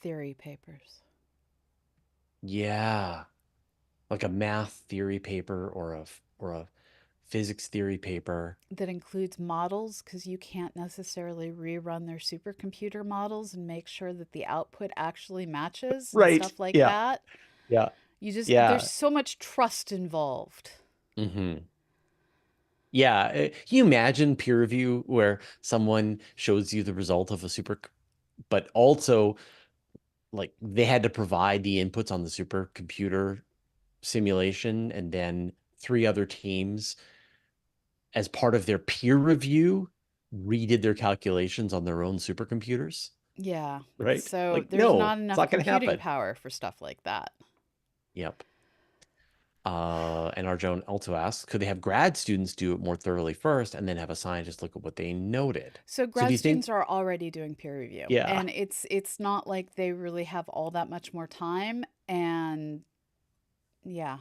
Theory papers Yeah, like a math theory paper or a physics theory paper. that includes models because you can't necessarily rerun their supercomputer models and make sure that the output actually matches and Right. stuff like Yeah. that. Yeah. There's Yeah. so much trust involved. Mm-hmm. Yeah. Can you imagine peer review where someone shows you the result of a but also like they had to provide the inputs on the supercomputer simulation and then three other teams as part of their peer review redid their calculations on their own supercomputers, Yeah. right? So Like, there's no, not it's enough not going to computing happen. power for stuff like that. Yep. And Arjun also asks, could they have grad students do it more thoroughly first and then have a scientist look at what they noted? So So do grad you think, students are already doing peer review, yeah, and it's not like they really have all that much more time, and Yeah.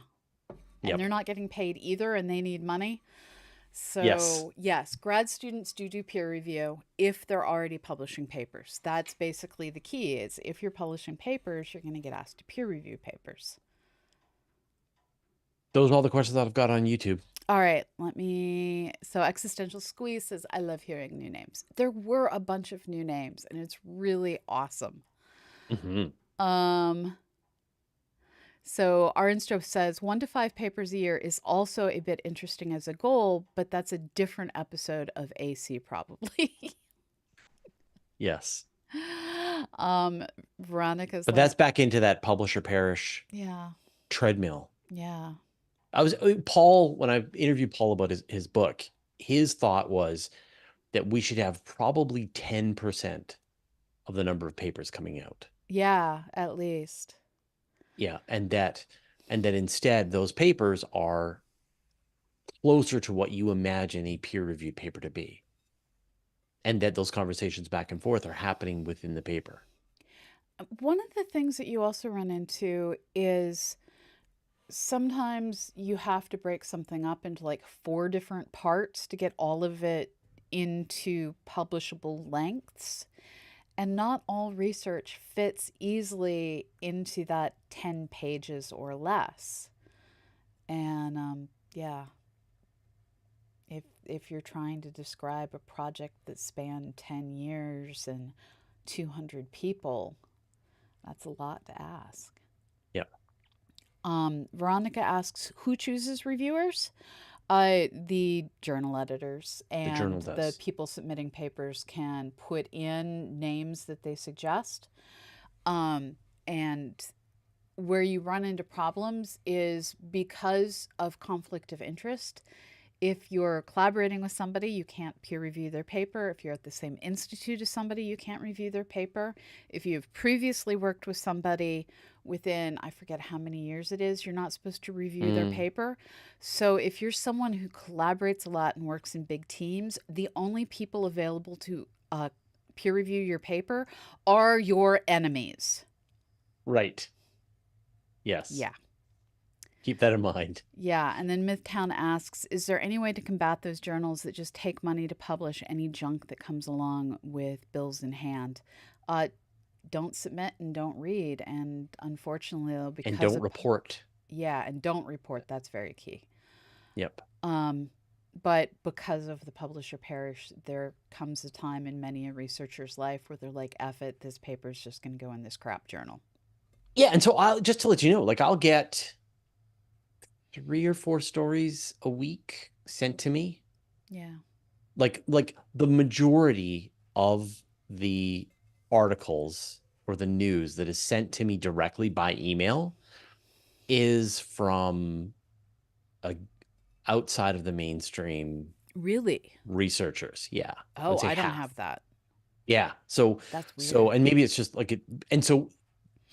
And Yep. they're not getting paid either, and they need money. Yes. So, yes, grad students do peer review if they're already publishing papers. That's basically the key is if you're publishing papers, you're going to get asked to peer review papers. Those are all the questions that I've got on YouTube. All right, let me. So, Existential Squeeze says, I love hearing new names. There were a bunch of new names, and it's really awesome. Hmm. Um, so, our instro says 1 to 5 papers a year is also a bit interesting as a goal, but that's a different episode of AC, probably. Yes. um, Veronica's But like, that's back into that publisher perish yeah, treadmill. yeah, I was Paul, when I interviewed Paul about his book, his thought was that we should have probably 10% of the number of papers coming out. yeah, at least. Yeah. And that instead those papers are closer to what you imagine a peer-reviewed paper to be. And that those conversations back and forth are happening within the paper. One of the things that you also run into is sometimes you have to break something up into like 4 different parts to get all of it into publishable lengths. And not all research fits easily into that 10 pages or less. And yeah, if you're trying to describe a project that spanned 10 years and 200 people, that's a lot to ask. Yeah. Veronica asks, who chooses reviewers? The journal editors The journal and the does. people submitting papers can put in names that they suggest. And where you run into problems is because of conflict of interest. If you're collaborating with somebody, you can't peer review their paper. If you're at the same institute as somebody, you can't review their paper. If you've previously worked with somebody within, I forget how many years it is, you're not supposed to review their Mm, paper. So if you're someone who collaborates a lot and works in big teams, the only people available to peer review your paper are your enemies. right. Yes. Yeah. Keep that in mind. Yeah, and then Mythtown asks, is there any way to combat those journals that just take money to publish any junk that comes along with bills in hand? Uh, don't submit and don't read. And unfortunately, And because don't of, report. yeah, and don't report. That's very key. Yep. Um, but because of the publisher perish, there comes a time in many a researcher's life where they're like, F it, this paper's just going to go in this crap journal. Yeah. And so I'll just to let you know, like I'll get 3 or 4 stories a week sent to me. Yeah. Like the majority of the articles or the news that is sent to me directly by email is from a outside of the mainstream Really? researchers. Yeah. I Oh, would say I don't half. have that. Yeah. So That's so weird. and maybe it's just like it and so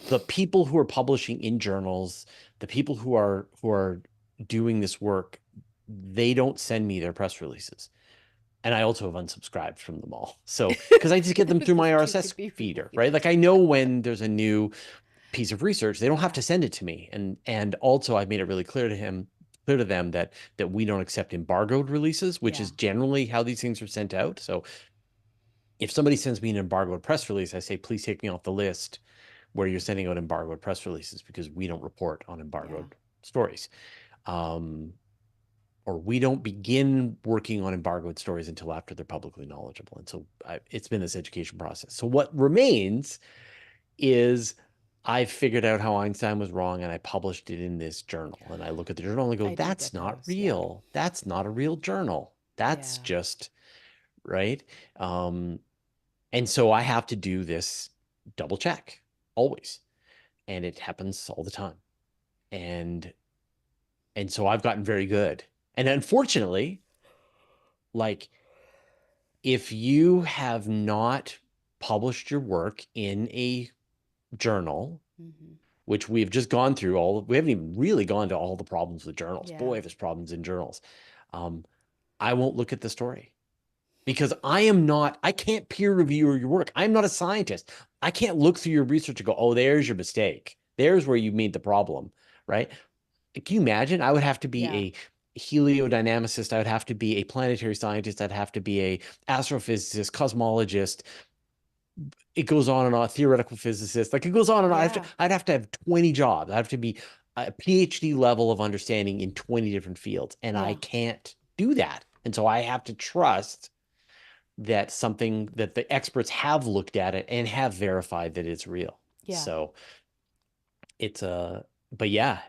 the people who are publishing in journals, the people who are doing this work, they don't send me their press releases. And I also have unsubscribed from them all. So, because I just get them through my Those two RSS could be feeder, right? related. Like I know when there's a new piece of research, they don't have Yeah. to send it to me. And also I've made it really clear to them that we don't accept embargoed releases, which Yeah. is generally how these things are sent out. So if somebody sends me an embargoed press release, I say, please take me off the list where you're sending out embargoed press releases because we don't report on Yeah. embargoed stories. Um, or we don't begin working on embargoed stories until after they're publicly knowledgeable. And so it's been this education process. So what remains is I figured out how Einstein was wrong and I published it in this journal. And I look at the journal and I go, I do that's get not those. Yeah. real. That's not a real journal. That's Yeah. just right. Um, and so I have to do this double check always. And it happens all the time. And and so I've gotten very good. And unfortunately, like if you have not published your work in a journal, Hmm. which we've just gone through we haven't even really gone to all the problems with journals. Yeah. Boy, there's problems in journals. Um, I won't look at the story because I can't peer review your work. I'm not a scientist. I can't look through your research and go, oh, there's your mistake. There's where you made the problem, right? Can you imagine? I would have to be Yeah. a heliodynamicist. I would have to be a planetary scientist. I'd have to be a astrophysicist, cosmologist. It goes on and on. Theoretical physicist. Like it goes on and on. Yeah. I'd have to have 20 jobs. I'd have to be a PhD level of understanding in 20 different fields, and I Yeah. can't do that. And so I have to trust that something that the experts have looked at it and have verified that it's real. Yeah. So it's but yeah,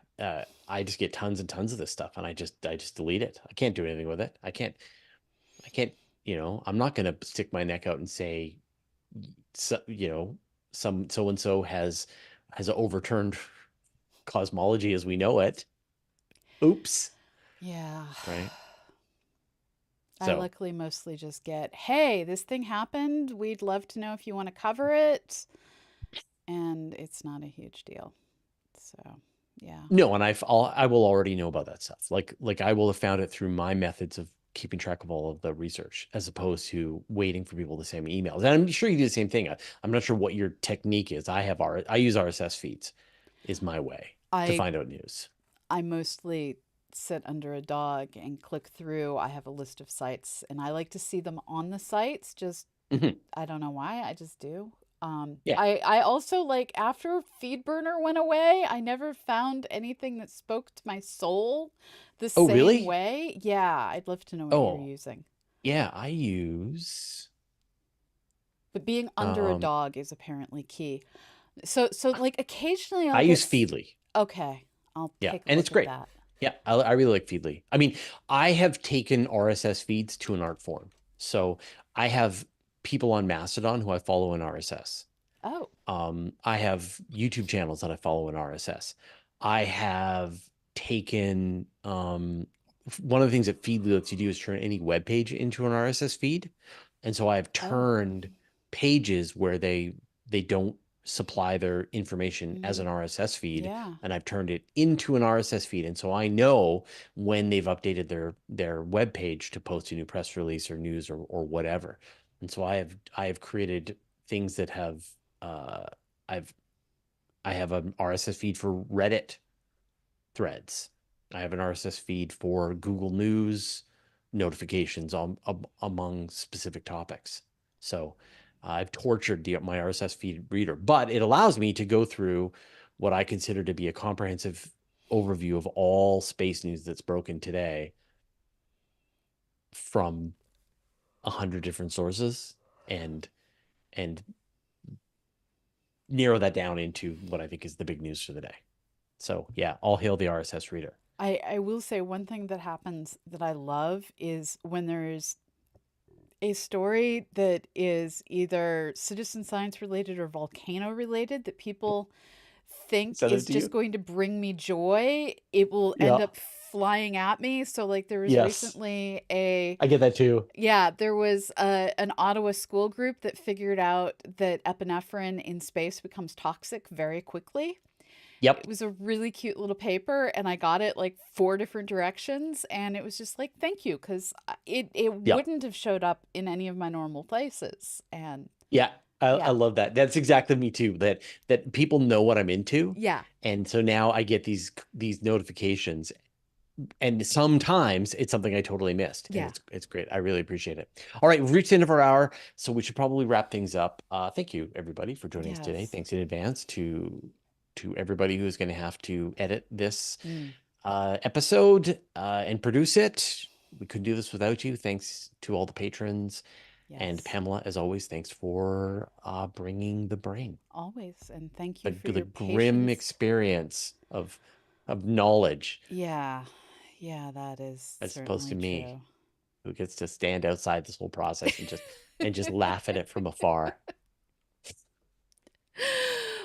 I just get tons and tons of this stuff, and I just delete it. I can't do anything with it. I can't, I'm not gonna stick my neck out and say, so, some so and so has overturned cosmology as we know it. Oops. Yeah. Right. I So luckily mostly just get, hey, this thing happened. We'd love to know if you want to cover it. And it's not a huge deal. So, yeah. no, and I will already know about that stuff. Like I will have found it through my methods of keeping track of all of the research, as opposed to waiting for people to send me emails. And I'm sure you do the same thing. I'm not sure what your technique is. I use RSS feeds is my way to I find out news. I mostly sit under a dog and click through. I have a list of sites and I like to see them on the sites. Just Mhm. I don't know why, I just do. Yeah. I also like after Feedburner went away, I never found anything that spoke to my soul the Oh, same really? way. Yeah, I'd love to know what you're Oh, using. yeah. I use But being under a um dog is apparently key. So like occasionally I I'll use Feedly. okay, I'll Yeah, take a and it's look at great. that. Yeah, I really like Feedly. I mean, I have taken RSS feeds to an art form. So I have people on Mastodon who I follow in RSS. Oh, I have YouTube channels that I follow in RSS. I have taken one of the things that Feedly lets you do is turn any web page into an RSS feed. And so I've oh. turned pages where they don't supply their information as an Mm, RSS feed, yeah. and I've turned it into an RSS feed. And so I know when they've updated their web page to post a new press release or news or whatever. And so I have created things that have uh, I've I have an RSS feed for Reddit threads. I have an RSS feed for Google News notifications among specific topics. So I've tortured my RSS feed reader, but it allows me to go through what I consider to be a comprehensive overview of all space news that's broken today from 100 different sources and and narrow that down into what I think is the big news for the day. So yeah, all hail the RSS reader. I will say one thing that happens that I love is when there's a story that is either citizen science related or volcano related that people think Send it is to just you. going to bring me joy, it will end Yeah. up flying at me. So like there was Yes. recently a I get that too. yeah, there was an Ottawa school group that figured out that epinephrine in space becomes toxic very quickly. Yep. It was a really cute little paper and I got it like four different directions and it was just like thank you because it Yep. wouldn't have showed up in any of my normal places and Yeah. I yeah, love that. That's exactly me too. That people know what I'm into. yeah, And so now I get these notifications. And sometimes it's something I totally missed. And yeah, it's great. I really appreciate it. All right, we've reached the end of our hour, so we should probably wrap things up. Thank you everybody for joining us today. yes, Thanks in advance to everybody who's going to have to edit this mm, episode and produce it. We couldn't do this without you. Thanks to all the patrons. And yes, Pamela, as always, thanks for bringing the brain, always. And thank you for the your grim patience. experience of knowledge, Yeah, yeah, that is as opposed to certainly me, true. who gets to stand outside this whole process and just laugh at it from afar.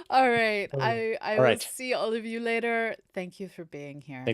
All right. Oh. I All will right. see all of you later. Thank you for being here. Thanks.